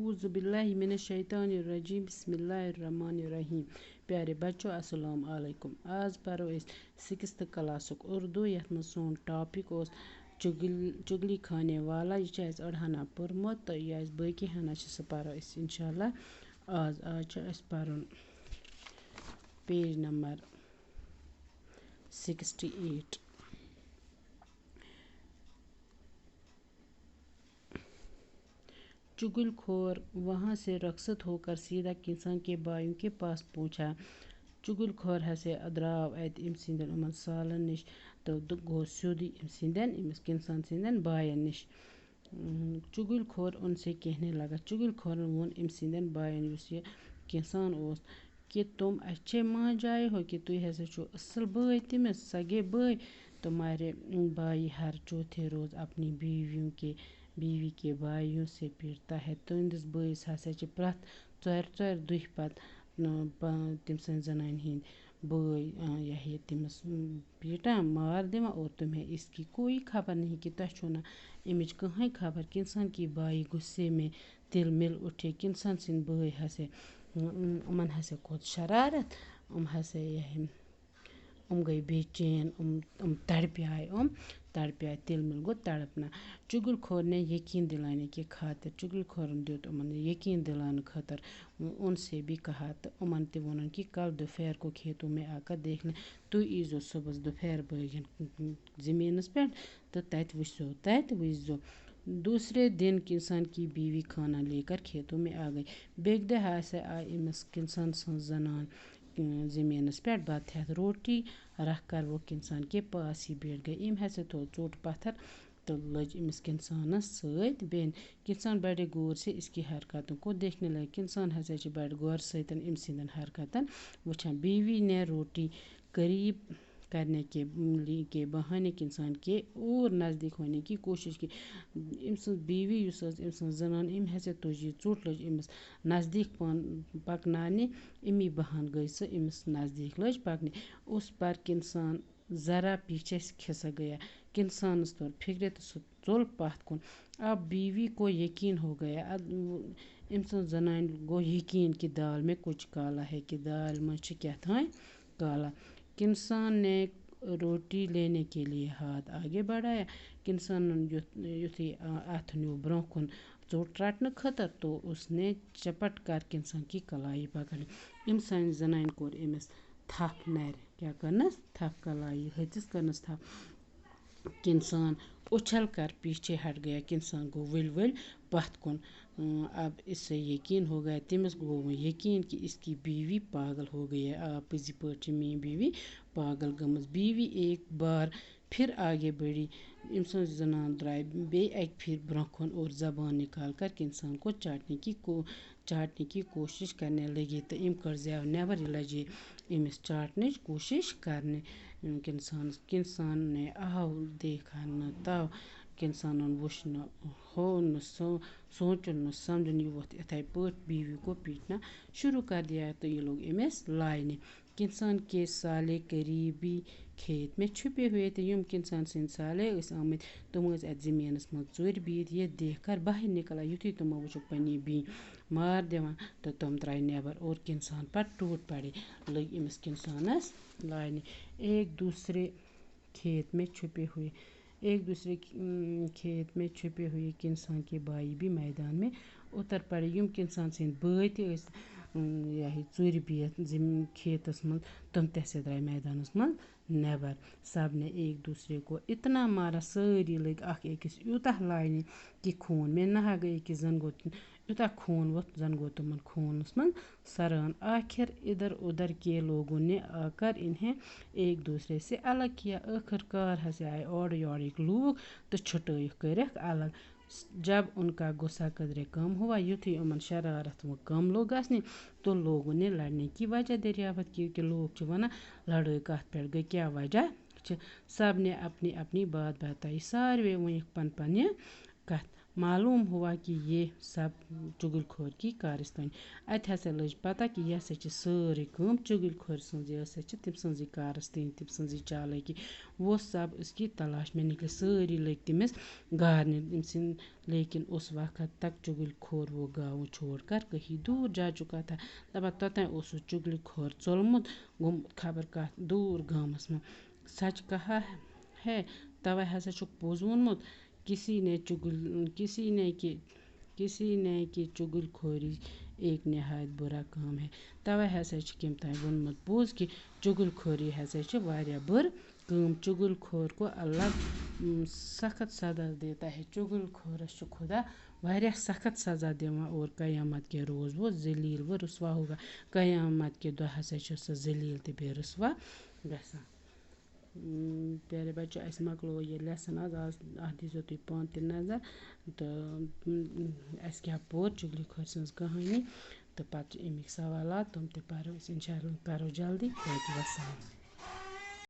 औज़ुबिल्लाहि मिनश्शैतानिर्रजीम बिस्मिल्लाहिर्रहमानिर्रहीम। प्यारे बच्चों अस्सलाम वालेकुम। आज पढ़ो इस 6th क्लासुक उर्दू यथ में सोन टॉपिक ओस चुगली खाने वाला। यह अड़हना पोर्मुत तो यह बाकी हना सह पढ़ो इंशाल्लाह। आज पढ़न पेज नंबर 68। चुगलखोर वहाँ से रखसत होकर सीधा किसान के भाइयों के पास पहुँचा। चुगलखोर हसे अद्राव अत इम सिंदन उमन सालन निश तो गो स्योद इम सिंदन इमस किसान सिंदन भायन निश। चुगलखोर उनसे कहने लगा। चुगलखोर वोन इम सिंदन भायन युस ये किसान ओस कि तुम अच्छे मान जाए हो कि तुम हसे छो असल भाई तिमस सगे भाई। तुम्हारे भाई हर चौथे रोज अपनी बीवी के भाइयों से पीटता है। तुंदिस भाईस हसा प्रथ चोर दुह पत तम सन जनान हिंद भाई यह तमस पीटान मार दिवान और तुम्हें इसकी कोई खबर नहीं कि तुह छो ना इमिच कहीं खबर। किसान की भाई गुस्से में तिल मिल उठे। किसान सिंद भाई हसे उमन हसे खोद शरारत हसे यह गई बेचैन तड़प्याय तिल मिल गो तड़पना। चुगलखोर ने यकीन दिलाने की खातिर चुगलखोर दियोत उमन यकीन दिलाने खातिर उनसे भी कहा तो उमन ते वोनन कि कल दोपहर को खेतों में आकर देख लें। तु ईजो सुबह दोपहर बगन जमीनस पे तो तत वुझो। दूसरे दिन किसान की बीवी खाना लेकर खेतों में आ गई। बेगदे हसे आई इमस किसान सन जनान जमीनस पे बत हेत रोटी रख कर वो किसान के पास ही बैठ गई। इम हसे थो चोट पत्थर तो लज इमस किसानस सत बेन। किसान बड़े गौर से इसकी हरकतों को देखने लगे। किसान हसे बड़े गौर सत इम सिंदन हरकतन वुछान। बीवी ने रोटी करीब करने के बहाने किसान के और नज़दीक होने की कोशिश की। इम बीवी युस इम जनान इम हसे तुझ चोट लज इमस नज़दीक पकनाने इमी बहान गई सो इमस नज़दीक लज पकने। उस पर किसान ज़रा पीछे खिसक गया। किसान तौर फिक्र तो सो चोल पथ कुन। अब बीवी को यकीन हो गया। अब इम जनान गो यकीन कि दाल में कुछ काला है कि दाल में क्या था काला। किसान ने रोटी लेने के लिए हाथ आगे बढ़ाया। किसान युथी अथ न्यू ब्रोह कुन चोट रटने खतर तो उसने चपट कर किसान की कलाई पकड़ ली। इम जनान कोर इमस थप नर क्या करनस थप कलाई हथिस करनस थप। किसान उछल कर पीछे हट गया। किसान को विल पथ कुन। अब इससे यकीन हो गया तमिस गो यकीन कि इसकी बीवी पागल हो गई है। पजी पे मी बीवी पागल गमस। बीवी एक बार फिर आगे बढ़ी। इम जनान द्राय बे एक फिर ब्रोह और जबान निकाल कर किसान को चाटने की कोशिश करने लगी। तो इम कर ज्याव नेबर लजे इमिस चाटने कोशिश करने। किसान ने आव देखा न तव किसान वुश न हो न सोचन न समझन यह वोत इथे पट बीवी को पीटना शुरू कर दिया। तो ये लोग इमिस लाइने। किसान के साले करीबी खेत में छुपे हुए थे। यम किसान सिंद साले आमत तुम जमीनस मज चोर बीत ये देख कर बाहर निकला। युथी तुम वुचुक पन्नी बी मार दिवान तो तुम द्राय नेबर और किसान पर टूट पड़े लग इमस किसानस लाने। एक दूसरे खेत में छुपे हुए किसान के भाई भी मैदान में उतर पड़े। यम किसान सिंद भाई ते यह चोर बीत खेतस मज तुम तसे द्राय मैदानस मज नेबर। सब ने एक दूसरे को इतना मारा सारी लग अख अकिस यूतः लाने कि खून में नहा गई कि जन गो यूतः खून वोत जन गो तुमन खूनस मज सरान। आखिर इधर उधर के लोगों ने आकर इन्हें एक दूसरे से अलग किया। आखिरकार हसे आए और योरिक लोग तो छुटाई कर अलग। जब उनका गुस्सा कदरे कम हुआ युथी उमन शरारत वो कम लोग गसने तो लोगों ने लड़ने की वजह दरियावत की कि लोग वना लड़ाई कत पे गई क्या वजह। सब ने अपनी अपनी बात बताई। सारे वो पन कत मालूम हुआ कि ये सब चुगलखोर की कारस्तानी। अत हसा लज पता कि यह हसा सारी कम चुगलखोर सज तम सजी कारस्तानी तम सजी चालाकी। वो सब उसकी तलाश में निकले सारी लग तमिस गारने लेकिन उस वक्त तक चुगलखोर वो गाँव छोड़कर कहीं दूर जा चुका था। दपा तोत चुगलखोर चलमुत गुमुत खबर कत दूर गाँवस में। सच कहा है तवे हसा पोज वोनमुत किसी ने कि चुगलखोरी एक नहायत बुरा काम है। तवे हसा कम तान वोनमुत पोज कि चुगलखोरी हसा वारिया बुर काम। चुगलखोर को अल्लाह सख्त सजा देता है। चुगलखोरस खुदा वारिया सख्त सजा देवा और कयामत के रोज़ वो जलील व रुसवा होगा। कयामत के दो हसा सह जलील तो बे रुसवा गसान। प्यारे बच्चों अस मकलो ये लेसन आज दीजिए तुम पान त नज़र तो अस क्या पोर चुगलखोर सज कहानी तो पत् अमिक सवाल तुम तो पो इंशाल्लाह करो जल्दी। वसलम।